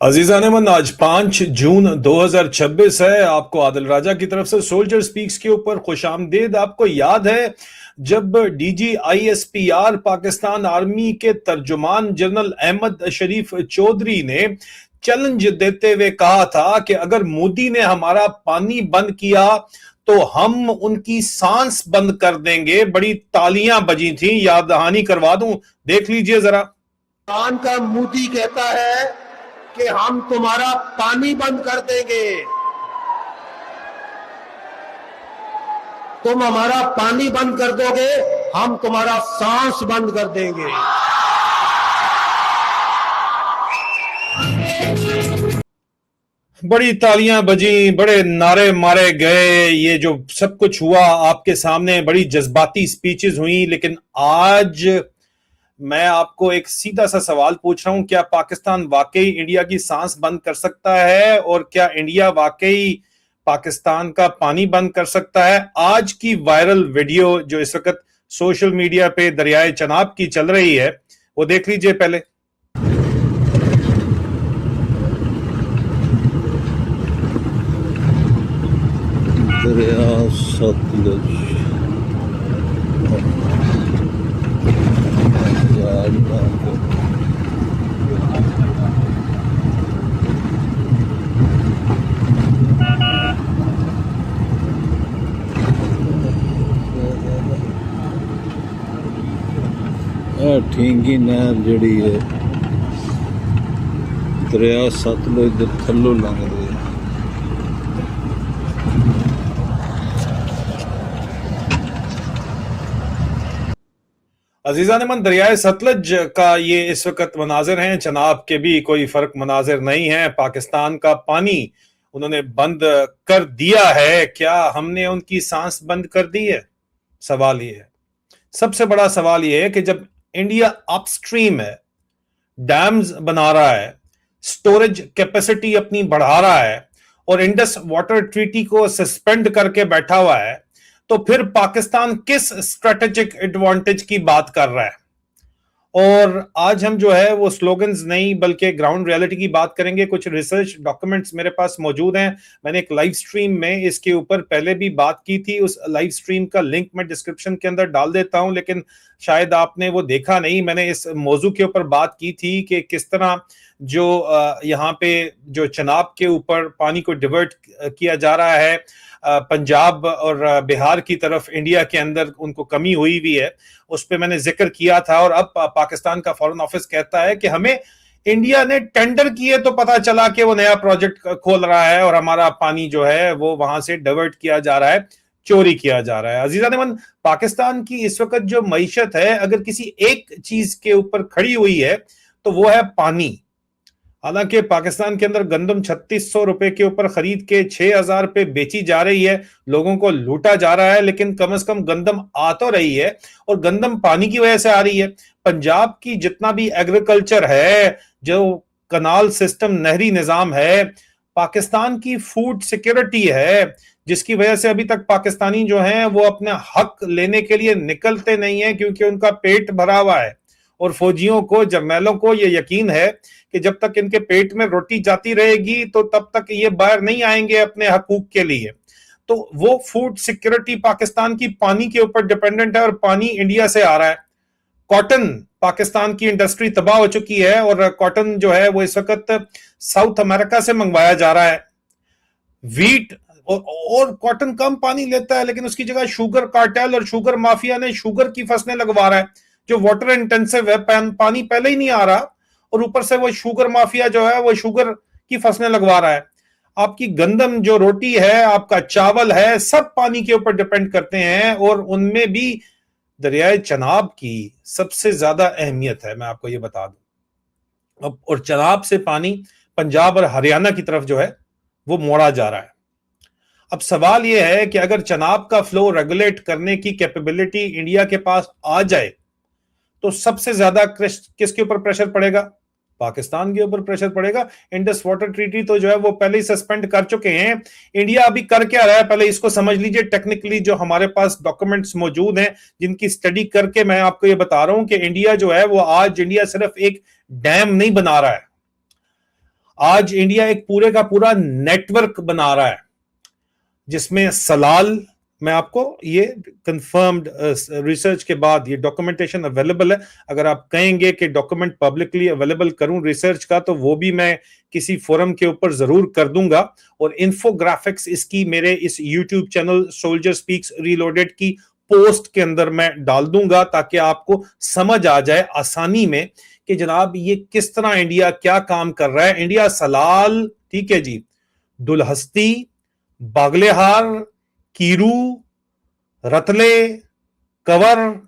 अजीज़ान मन, आज 5 जून 2026 है। आपको आदिल राजा की तरफ से सोल्जर स्पीक्स के ऊपर खुशामदीद। आपको याद है जब DGISPR पाकिस्तान आर्मी के तर्जुमान जनरल अहमद शरीफ चौधरी ने चैलेंज देते हुए कहा था कि अगर मोदी ने हमारा पानी बंद किया तो हम उनकी सांस बंद कर देंगे। बड़ी तालियां बजी थी, याद दहानी करवा दूं, देख लीजिए जरा। पाकिस्तान का मोदी कहता है कि हम तुम्हारा पानी बंद कर देंगे, तुम हमारा पानी बंद कर दोगे, हम तुम्हारा सांस बंद कर देंगे। बड़ी तालियां बजी, बड़े नारे मारे गए, ये जो सब कुछ हुआ आपके सामने, बड़ी जज्बाती स्पीचेस हुई। लेकिन आज मैं आपको एक सीधा सा सवाल पूछ रहा हूं, क्या पाकिस्तान वाकई इंडिया की सांस बंद कर सकता है? और क्या इंडिया वाकई पाकिस्तान का पानी बंद कर सकता है? आज की वायरल वीडियो जो इस वक्त सोशल मीडिया पे दरियाए चनाब की चल रही है, वो देख लीजिए पहले। दरिया सतलुज ठींगी नहर जड़ी है दरिया सतलुज दे थल्लों लंघदी है। अजीज़ान मन, दरियाए सतलज का ये इस वक्त मनाजिर हैं, चनाब के भी कोई फर्क मनाजिर नहीं है। पाकिस्तान का पानी उन्होंने बंद कर दिया है। क्या हमने उनकी सांस बंद कर दी है? सवाल ये है, सबसे बड़ा सवाल ये है कि जब इंडिया अपस्ट्रीम है, डैम्स बना रहा है, स्टोरेज कैपेसिटी अपनी बढ़ा रहा है और इंडस वाटर ट्रीटी को सस्पेंड करके बैठा हुआ है, तो फिर पाकिस्तान किस स्ट्रेटेजिक एडवांटेज की बात कर रहा है? और आज हम जो है वो स्लोगन्स नहीं बल्कि ग्राउंड रियलिटी की बात करेंगे। कुछ रिसर्च डॉक्यूमेंट्स मेरे पास मौजूद हैं। मैंने एक लाइव स्ट्रीम में इसके ऊपर पहले भी बात की थी, उस लाइव स्ट्रीम का लिंक मैं डिस्क्रिप्शन के अंदर डाल देता हूं, लेकिन शायद आपने वो देखा नहीं। मैंने इस मौजू के ऊपर बात की थी कि किस तरह जो यहाँ पे जो चनाब के ऊपर पानी को डिवर्ट किया जा रहा है, पंजाब और बिहार की तरफ इंडिया के अंदर उनको कमी हुई भी है, उस पर मैंने जिक्र किया था। और अब पाकिस्तान का फॉरेन ऑफिस कहता है कि हमें इंडिया ने टेंडर किए तो पता चला कि वो नया प्रोजेक्ट खोल रहा है और हमारा पानी जो है वो वहां से डाइवर्ट किया जा रहा है, चोरी किया जा रहा है। अजीज़ान मन, पाकिस्तान की इस वक्त जो मईशत है, अगर किसी एक चीज के ऊपर खड़ी हुई है तो वो है पानी। हालांकि पाकिस्तान के अंदर गंदम 3600 रुपए के ऊपर खरीद के 6000 रुपए बेची जा रही है, लोगों को लूटा जा रहा है, लेकिन कम से कम गंदम आ तो रही है और गंदम पानी की वजह से आ रही है। पंजाब की जितना भी एग्रीकल्चर है, जो कनाल सिस्टम, नहरी निजाम है, पाकिस्तान की फूड सिक्योरिटी है, जिसकी वजह से अभी तक पाकिस्तानी जो हैं वो अपने हक लेने के लिए निकलते नहीं है, क्योंकि उनका पेट भरा हुआ है। और फौजियों को, जर्नैलों को ये यकीन है कि जब तक इनके पेट में रोटी जाती रहेगी तो तब तक ये बाहर नहीं आएंगे अपने हकूक के लिए। तो वो फूड सिक्योरिटी पाकिस्तान की पानी के ऊपर डिपेंडेंट है और पानी इंडिया से आ रहा है। कॉटन, पाकिस्तान की इंडस्ट्री तबाह हो चुकी है और कॉटन जो है वो इस वक्त साउथ अमेरिका से मंगवाया जा रहा है। वीट और कॉटन कम पानी लेता है, लेकिन उसकी जगह शुगर कार्टेल और शुगर माफिया ने शुगर की फसलें लगवा रहा है, जो वाटर इंटेंसिव है, पानी पहले ही नहीं आ रहा और ऊपर से वो शुगर माफिया जो है वो शुगर की फसलें लगवा रहा है। आपकी गंदम जो रोटी है, आपका चावल है, सब पानी के ऊपर डिपेंड करते हैं और उनमें भी दरियाए चनाब की सबसे ज्यादा अहमियत है, मैं आपको ये बता दूं। और चनाब से पानी पंजाब और हरियाणा की तरफ जो है वो मोड़ा जा रहा है। अब सवाल यह है कि अगर चनाब का फ्लो रेगुलेट करने की कैपेबिलिटी इंडिया के पास आ जाए तो सबसे ज्यादा किसके ऊपर प्रेशर पड़ेगा? पाकिस्तान के ऊपर प्रेशर पड़ेगा। इंडस वाटर ट्रीटी तो जो है वो पहले ही सस्पेंड कर चुके हैं। इंडिया अभी कर क्या रहा है, पहले इसको समझ लीजिए। टेक्निकली जो हमारे पास डॉक्यूमेंट्स मौजूद हैं, जिनकी स्टडी करके मैं आपको ये बता रहा हूं कि इंडिया जो है वो आज इंडिया सिर्फ एक डैम नहीं बना रहा है, आज इंडिया एक पूरे का पूरा नेटवर्क बना रहा है, जिसमें सलाल, मैं आपको ये कंफर्म्ड रिसर्च के बाद ये डॉक्यूमेंटेशन अवेलेबल है, अगर आप कहेंगे कि डॉक्यूमेंट पब्लिकली अवेलेबल करूं रिसर्च का, तो वो भी मैं किसी फोरम के ऊपर जरूर कर दूंगा। और इन्फोग्राफिक्स इसकी मेरे इस YouTube channel soldier speaks reloaded की पोस्ट के अंदर मैं डाल दूंगा, ताकि आपको समझ आ जाए आसानी में कि जनाब ये किस तरह इंडिया क्या काम कर रहा है। इंडिया सलाल, ठीक है जी, दुलहस्ती, बागलेहार, कीरू, रतले, कवर,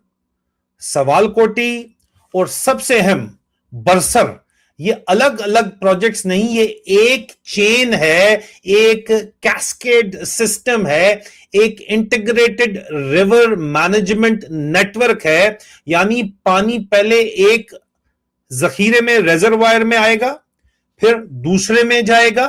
सवालकोटी और सबसे अहम बरसर, ये अलग अलग प्रोजेक्ट्स नहीं, ये एक चेन है, एक कैस्केड सिस्टम है, एक इंटीग्रेटेड रिवर मैनेजमेंट नेटवर्क है। यानी पानी पहले एक जखीरे में, रिजर्वायर में आएगा, फिर दूसरे में जाएगा,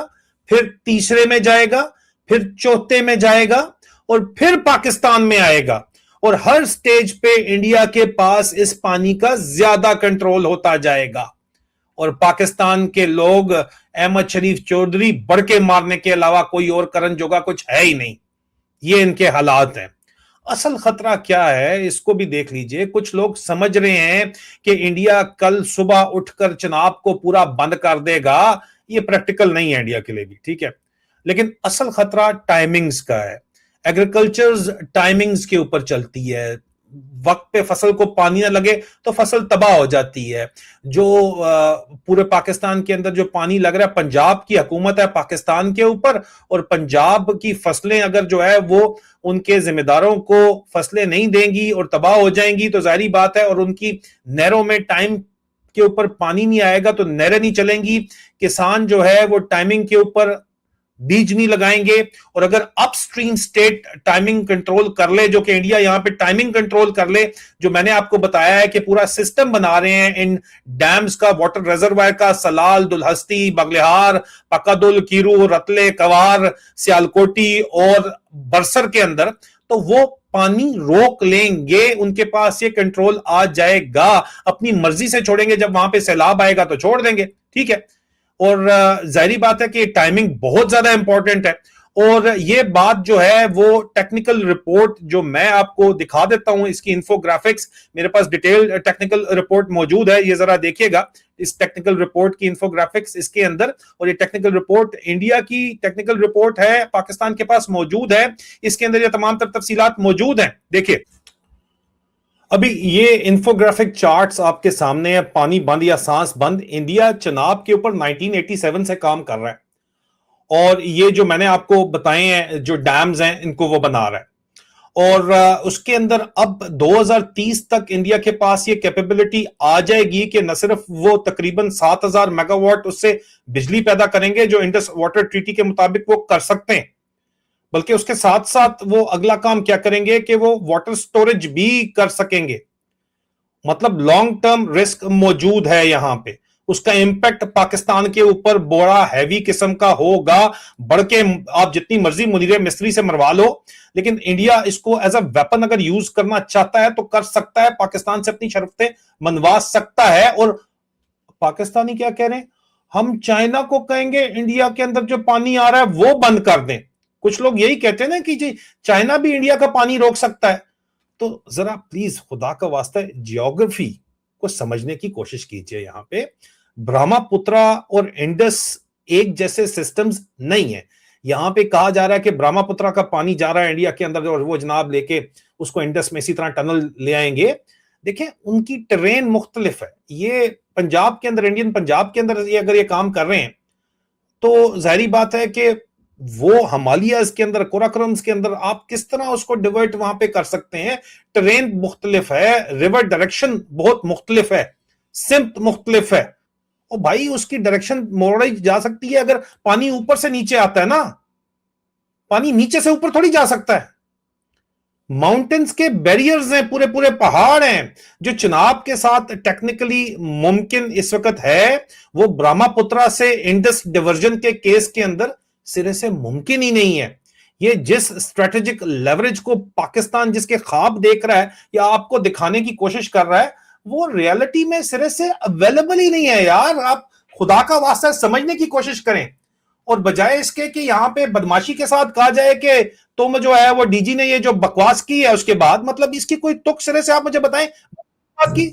फिर तीसरे में जाएगा, फिर चौथे में जाएगा और फिर पाकिस्तान में आएगा। और हर स्टेज पे इंडिया के पास इस पानी का ज्यादा कंट्रोल होता जाएगा। और पाकिस्तान के लोग अहमद शरीफ चौधरी बढ़ के मारने के अलावा कोई और करण जोगा कुछ है ही नहीं। ये इनके हालात हैं। असल खतरा क्या है इसको भी देख लीजिए। कुछ लोग समझ रहे हैं कि इंडिया कल सुबह उठकर चनाब को पूरा बंद कर देगा। ये प्रैक्टिकल नहीं है इंडिया के लिए भी, ठीक है। लेकिन असल खतरा टाइमिंग्स का है। एग्रीकल्चर टाइमिंग्स के ऊपर चलती है। वक्त पे फसल को पानी ना लगे तो फसल तबाह हो जाती है। जो पूरे पाकिस्तान के अंदर जो पानी लग रहा है, पंजाब की हुकूमत है पाकिस्तान के ऊपर, और पंजाब की फसलें अगर जो है वो उनके जिम्मेदारों को फसलें नहीं देंगी और तबाह हो जाएंगी तो जाहिर बात है, और उनकी नहरों में टाइम के ऊपर पानी नहीं आएगा तो नहरें नहीं चलेंगी। किसान जो है वो टाइमिंग के ऊपर बीज नहीं लगाएंगे। और अगर अपस्ट्रीम स्टेट टाइमिंग कंट्रोल कर ले, जो कि इंडिया यहां पे टाइमिंग कंट्रोल कर ले, जो मैंने आपको बताया है कि पूरा सिस्टम बना रहे हैं इन डैम्स का, वाटर रिजर्वायर का, सलाल, दुलहस्ती, बगलिहार, पकादुल, कीरू, रतले, कवार, सियालकोटी और बरसर के अंदर, तो वो पानी रोक लेंगे। उनके पास ये कंट्रोल आ जाएगा। अपनी मर्जी से छोड़ेंगे, जब वहां पे सैलाब आएगा तो छोड़ देंगे, ठीक है। और जाहिर बात है कि टाइमिंग बहुत ज्यादा इंपॉर्टेंट है। और ये बात जो है वो टेक्निकल रिपोर्ट जो मैं आपको दिखा देता हूं, इसकी इन्फोग्राफिक्स मेरे पास डिटेल टेक्निकल रिपोर्ट मौजूद है। ये जरा देखिएगा इस टेक्निकल रिपोर्ट की इन्फोग्राफिक्स इसके अंदर। और ये टेक्निकल रिपोर्ट इंडिया की टेक्निकल रिपोर्ट है, पाकिस्तान के पास मौजूद है। इसके अंदर ये तमाम तफसीलात मौजूद हैं। देखिए अभी ये इन्फोग्राफिक चार्ट्स आपके सामने है। पानी बंद या सांस बंद, इंडिया चनाब के ऊपर 1987 से काम कर रहा है। और ये जो मैंने आपको बताए हैं जो डैम्स हैं, इनको वो बना रहा है। और उसके अंदर अब 2030 तक इंडिया के पास ये कैपेबिलिटी आ जाएगी कि न सिर्फ वो तकरीबन 7000 मेगावाट उससे बिजली पैदा करेंगे, जो इंडस वाटर ट्रीटी के मुताबिक वो कर सकते हैं, बल्कि उसके साथ साथ वो अगला काम क्या करेंगे कि वो वाटर स्टोरेज भी कर सकेंगे। मतलब लॉन्ग टर्म रिस्क मौजूद है यहां पे। उसका इंपैक्ट पाकिस्तान के ऊपर बड़ा हैवी किस्म का होगा। बढ़ के आप जितनी मर्जी मुनीर मिस्त्री से मरवा लो, लेकिन इंडिया इसको एज अ वेपन अगर यूज करना चाहता है तो कर सकता है। पाकिस्तान से अपनी शर्तें मनवा सकता है। और पाकिस्तानी क्या कह रहे हैं, हम चाइना को कहेंगे इंडिया के अंदर जो पानी आ रहा है वो बंद कर दें। कुछ लोग यही कहते हैं ना कि जी चाइना भी इंडिया का पानी रोक सकता है। तो जरा प्लीज खुदा का वास्ता जियोग्राफी को समझने की कोशिश कीजिए। यहां पे ब्रह्मपुत्रा और इंडस एक जैसे सिस्टम्स नहीं है। यहां पे कहा जा रहा है कि ब्रह्मपुत्रा का पानी जा रहा है इंडिया के अंदर और वो जनाब लेके उसको इंडस में इसी तरह टनल ले आएंगे। देखें उनकी ट्रेन मुख्तलिफ है। ये पंजाब के अंदर, इंडियन पंजाब के अंदर ये अगर ये काम कर रहे हैं तो जाहिर बात है कि वो हिमालयाज के अंदर, कोराकोरम्स के अंदर आप किस तरह उसको डिवर्ट वहां पे कर सकते हैं। ट्रेन मुख्तलिफ है, रिवर डायरेक्शन बहुत मुख्तलिफ है, सिमत मुख्तलिफ है। और भाई उसकी डायरेक्शन मोड़ी जा सकती है अगर पानी ऊपर से नीचे आता है ना, पानी नीचे से ऊपर थोड़ी जा सकता है। माउंटेन्स के बैरियर्स हैं, पूरे पूरे पहाड़ हैं। जो चनाब के साथ टेक्निकली मुमकिन इस वक्त है वो ब्रह्मपुत्रा से इंडस डिवर्जन के केस के अंदर सिरे से मुमकिन ही नहीं है। ये जिस स्ट्रेटेजिक लेवरेज को पाकिस्तान जिसके ख्वाब देख रहा है या आपको दिखाने की कोशिश कर रहा है, वो रियलिटी में सिरे से अवेलेबल ही नहीं है यार। आप खुदा का वास्ता समझने की कोशिश करें, और बजाय इसके कि यहां पे बदमाशी के साथ कहा जाए कि तुम जो है वो डीजी ने ये जो बकवास की है उसके बाद, मतलब इसकी कोई तुक सिरे से आप मुझे बताएं बात की,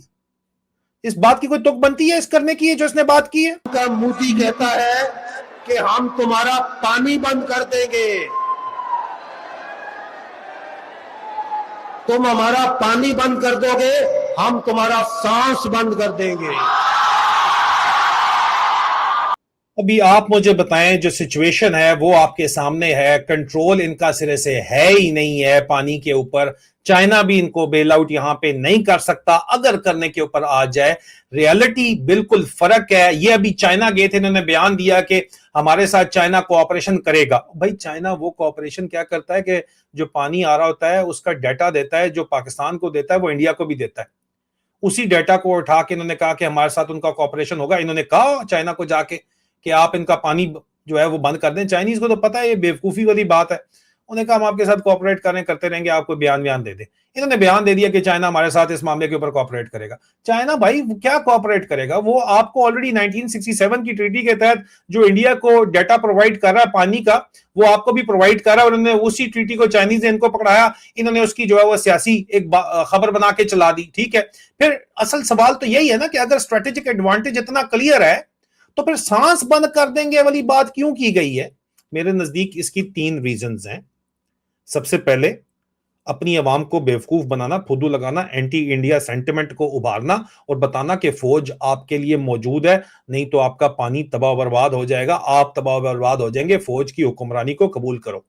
इस बात की कोई तुक बनती है इस करने की जो इसने बात की है? का मोदी कहता है कि हम तुम्हारा पानी बंद कर देंगे, तुम हमारा पानी बंद कर दोगे, हम तुम्हारा सांस बंद कर देंगे। अभी आप मुझे बताएं, जो सिचुएशन है वो आपके सामने है, कंट्रोल इनका सिरे से है ही नहीं है पानी के ऊपर। चाइना भी इनको बेल आउट यहां पे नहीं कर सकता, अगर करने के ऊपर आ जाए। रियलिटी बिल्कुल फर्क है। ये अभी चाइना गए थे, इन्होंने बयान दिया कि हमारे साथ चाइना कोऑपरेशन करेगा। भाई चाइना वो कोऑपरेशन क्या करता है कि जो पानी आ रहा होता है उसका डाटा देता है, जो पाकिस्तान को देता है वो इंडिया को भी देता है। उसी डाटा को उठा के इन्होंने कहा कि हमारे साथ उनका कोऑपरेशन होगा। इन्होंने कहा चाइना को जाके कि आप इनका पानी जो है वो बंद कर दें। चाइनीज को तो पता है ये बेवकूफी वाली बात है। उन्होंने कहा हम आपके साथ कोऑपरेट करें, करते रहेंगे, आपको बयान दे दें। इन्होंने बयान दे दिया कि चाइना हमारे साथ इस मामले के ऊपर कोऑपरेट करेगा। चाइना भाई क्या कोऑपरेट करेगा? वो आपको ऑलरेडी 1967 की ट्रीटी के तहत जो इंडिया को डाटा प्रोवाइड कर रहा है पानी का, वो आपको भी प्रोवाइड कर रहा है। उन्होंने उसी ट्रीटी को, चाइनीज ने इनको पकड़ाया, इन्होंने उसकी जो है वो सियासी एक खबर बना के चला दी। ठीक है, फिर असल सवाल तो यही है ना कि अगर स्ट्रेटेजिक एडवांटेज इतना क्लियर है तो फिर सांस बंद कर देंगे वाली बात क्यों की गई है? मेरे नजदीक इसकी 3 रीजंस हैं। सबसे पहले, अपनी आवाम को बेवकूफ बनाना, फुदू लगाना, एंटी इंडिया सेंटिमेंट को उभारना और बताना कि फौज आपके लिए मौजूद है, नहीं तो आपका पानी तबाह बर्बाद हो जाएगा, आप तबाह बर्बाद हो जाएंगे। फौज की हुक्मरानी को कबूल करो,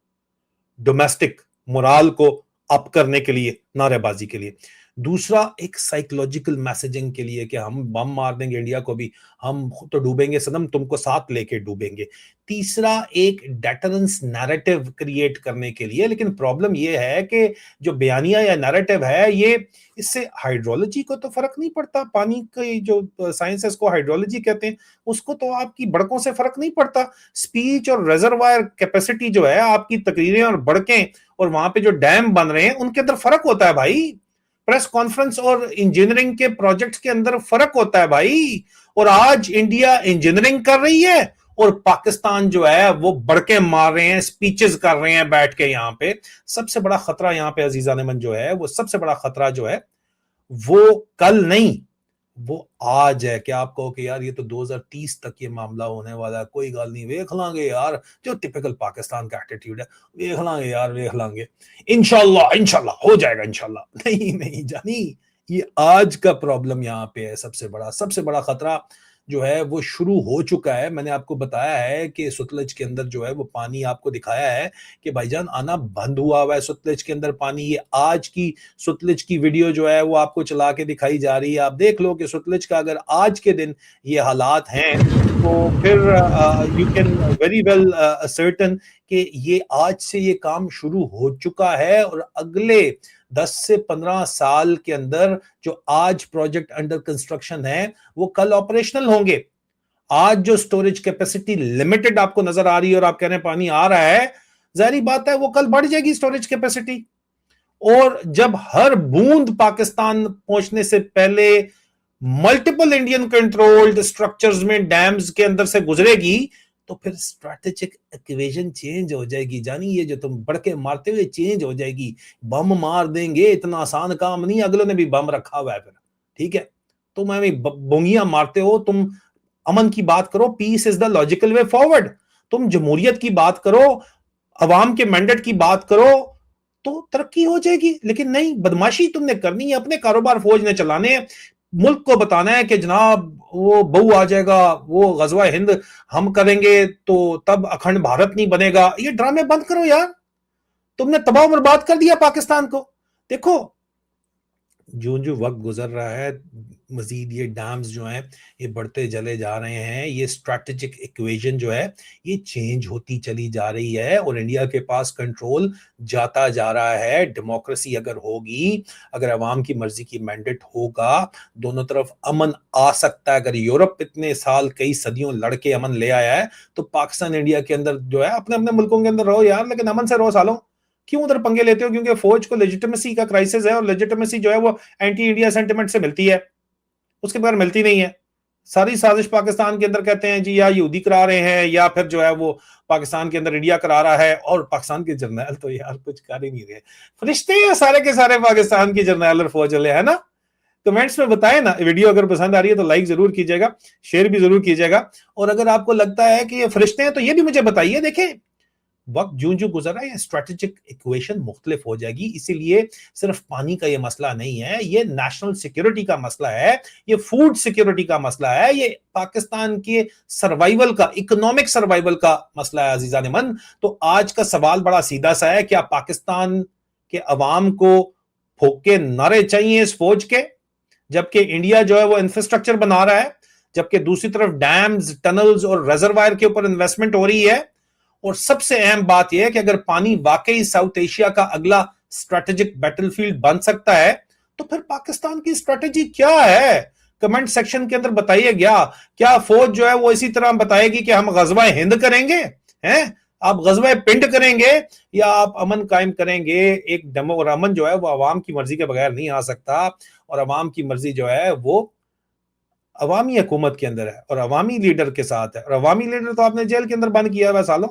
डोमेस्टिक मोराल को अप करने के लिए, नारेबाजी के लिए। दूसरा, एक साइकोलॉजिकल मैसेजिंग के लिए कि हम बम मार देंगे इंडिया को भी, हम तो डूबेंगे सनम, तुमको साथ लेके डूबेंगे। तीसरा, एक डेटरेंस नैरेटिव क्रिएट करने के लिए। लेकिन प्रॉब्लम यह है कि जो बयानिया या नैरेटिव है, ये इससे हाइड्रोलॉजी को तो फर्क नहीं पड़ता। पानी की जो साइंस है इसको हाइड्रोलॉजी कहते हैं, उसको तो आपकी बड़कों से फर्क नहीं पड़ता। स्पीच और रिजर्वायर कैपेसिटी जो है, आपकी तकरीरें और बड़कें और वहां पे जो डैम बन रहे हैं उनके अंदर फर्क होता है भाई। प्रेस कॉन्फ्रेंस और इंजीनियरिंग के प्रोजेक्ट्स के अंदर फर्क होता है भाई। और आज इंडिया इंजीनियरिंग कर रही है और पाकिस्तान जो है वो बड़के मार रहे हैं, स्पीचेस कर रहे हैं बैठ के। यहां पे सबसे बड़ा खतरा, यहां पे अजीजा नेमन जो है वो सबसे बड़ा खतरा जो है वो कल नहीं, वो आज है। कि आप कहो कि यार ये तो 2030 तक ये मामला होने वाला है, कोई गल नहीं, वेख लांगे यार, जो टिपिकल पाकिस्तान का एटीट्यूड है, वेख लांगे यार, वेख लांगे, इंशाल्लाह इंशाल्लाह हो जाएगा इंशाल्लाह। नहीं नहीं जानी, ये आज का प्रॉब्लम यहाँ पे है। सबसे बड़ा खतरा जो है वो शुरू हो चुका है। मैंने आपको बताया है कि सतलज के अंदर जो है वो पानी, आपको दिखाया है कि भाईजान आना बंद हुआ हुआ है सतलज के अंदर पानी। ये आज की सतलज की वीडियो जो है वो आपको चला के दिखाई जा रही है। आप देख लो कि सतलज का अगर आज के दिन ये हालात हैं तो फिर you can very well certain कि ये आज से ये काम शुरू हो चुका है और अगले 10 से 15 साल के अंदर जो आज प्रोजेक्ट अंडर कंस्ट्रक्शन है वो कल ऑपरेशनल होंगे। आज जो स्टोरेज कैपेसिटी लिमिटेड आपको नजर आ रही है और आप कह रहे हैं पानी आ रहा है, जाहिर बात है वो कल बढ़ जाएगी स्टोरेज कैपेसिटी। और जब हर बूंद पाकिस्तान पहुंचने से पहले मल्टीपल इंडियन कंट्रोल्ड स्ट्रक्चर्स में, डैम्स के अंदर से गुजरेगी, तो फिर स्ट्रैटेजिक इक्वेशन चेंज हो जाएगी। जानी, ये जो तुम बड़के मारते हुए चेंज हो जाएगी। बम मार देंगे, इतना आसान काम नहीं, अगलों ने भी बम रखा हुआ है फिर। ठीक है, तुम हमें बोंगियां मारते हो, तुम अमन की बात करो, peace is the logical way forward. तुम जमहूरियत की बात करो, अवाम के मैंडेट की बात करो, तो तरक्की हो जाएगी। लेकिन नहीं, बदमाशी तुमने करनी है, अपने कारोबार फौज ने चलाने हैं, मुल्क को बताना है कि जनाब वो बहू आ जाएगा, वो गजवा हिंद हम करेंगे तो तब अखंड भारत नहीं बनेगा। ये ड्रामे बंद करो यार, तुमने तबाह बर्बाद कर दिया पाकिस्तान को। देखो जो जो वक्त गुजर रहा है, मजीद ये डैम्स जो हैं ये बढ़ते चले जा रहे हैं, ये स्ट्रैटेजिक इक्वेशन जो है ये चेंज होती चली जा रही है और इंडिया के पास कंट्रोल जाता जा रहा है। डेमोक्रेसी अगर होगी, अगर अवाम की मर्जी की मैंडेट होगा, दोनों तरफ अमन आ सकता है। अगर यूरोप इतने साल, कई सदियों लड़के अमन ले आया है, तो पाकिस्तान इंडिया के अंदर जो है अपने अपने मुल्कों के अंदर रहो यार, लेकिन अमन से रहो सालों। क्यों उधर पंगे लेते हो? क्योंकि फौज को लेजिटिमेसी का क्राइसिस है और लेजिटिमेसी जो है वो एंटी इंडिया सेंटिमेंट से मिलती है, उसके बगैर मिलती नहीं है। सारी साजिश पाकिस्तान के अंदर कहते हैं जी या यहूदी करा रहे हैं या फिर जो है वो पाकिस्तान के अंदर इंडिया करा रहा है, और पाकिस्तान के जर्नैल तो यार कुछ कर ही नहीं रहे, फरिश्ते हैं सारे के सारे पाकिस्तान की जर्नैल और फौज वाले, है ना। कमेंट्स में बताएं ना, वीडियो अगर पसंद आ रही है तो लाइक जरूर कीजिएगा, शेयर भी जरूर कीजिएगा, और अगर आपको लगता है कि ये फरिश्ते हैं तो ये भी मुझे बताइए। देखें वक्त जूं जूं गुजर रहा है, स्ट्रेटेजिक इक्वेशन मुख्तलिफ हो जाएगी, इसीलिए सिर्फ पानी का ये मसला नहीं है, ये नेशनल सिक्योरिटी का मसला है, ये फूड सिक्योरिटी का मसला है, ये पाकिस्तान के सर्वाइवल का, इकोनॉमिक सर्वाइवल का मसला है अजीजान मन। तो आज का सवाल बड़ा सीधा सा है, क्या पाकिस्तान के अवाम को फोके नारे चाहिए इस फौज के, जबकि इंडिया जो है वो इंफ्रास्ट्रक्चर बना रहा है, जबकि दूसरी तरफ डैम्स, टनल्स और रिजर्वायर के ऊपर इन्वेस्टमेंट हो रही है। और सबसे अहम बात यह है कि अगर पानी वाकई साउथ एशिया का अगला स्ट्रेटेजिक बैटलफील्ड बन सकता है तो फिर पाकिस्तान की स्ट्रेटेजी क्या है? कमेंट सेक्शन के अंदर बताइए। क्या फौज जो है वो इसी तरह बताएगी कि हम गजवा हिंद करेंगे, हैं आप गजवा पिंड करेंगे, या आप अमन कायम करेंगे? एक डेमो और अमन जो है वो अवाम की मर्जी के बगैर नहीं आ सकता, और अवाम की मर्जी जो है वो अवामी हुकूमत के अंदर है और अवामी लीडर के साथ है, और अवामी लीडर तो आपने जेल के अंदर बंद किया हुआ सालों,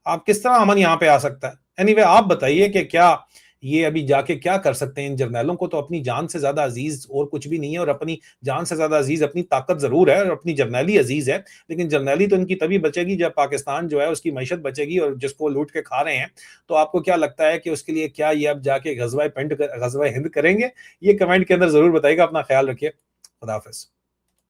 आप किस तरह अमन यहां पे आ सकता है? एनीवे आप बताइए कि क्या ये अभी जाके क्या कर सकते हैं? इन जर्नैलों को तो अपनी जान से ज्यादा अजीज और कुछ भी नहीं है, और अपनी जान से ज्यादा अजीज अपनी ताकत जरूर है, और अपनी जर्नैली अजीज है, लेकिन जर्नैली तो इनकी तभी बचेगी जब पाकिस्तान जो है उसकी मैशत बचेगी, और जिसको लूट के खा रहे हैं। तो आपको क्या लगता है कि उसके लिए क्या ये अब जाके गजवा हिंद करेंगे? ये कमेंट के अंदर जरूर बताइएगा। अपना ख्याल रखिए। खुदा हाफिज।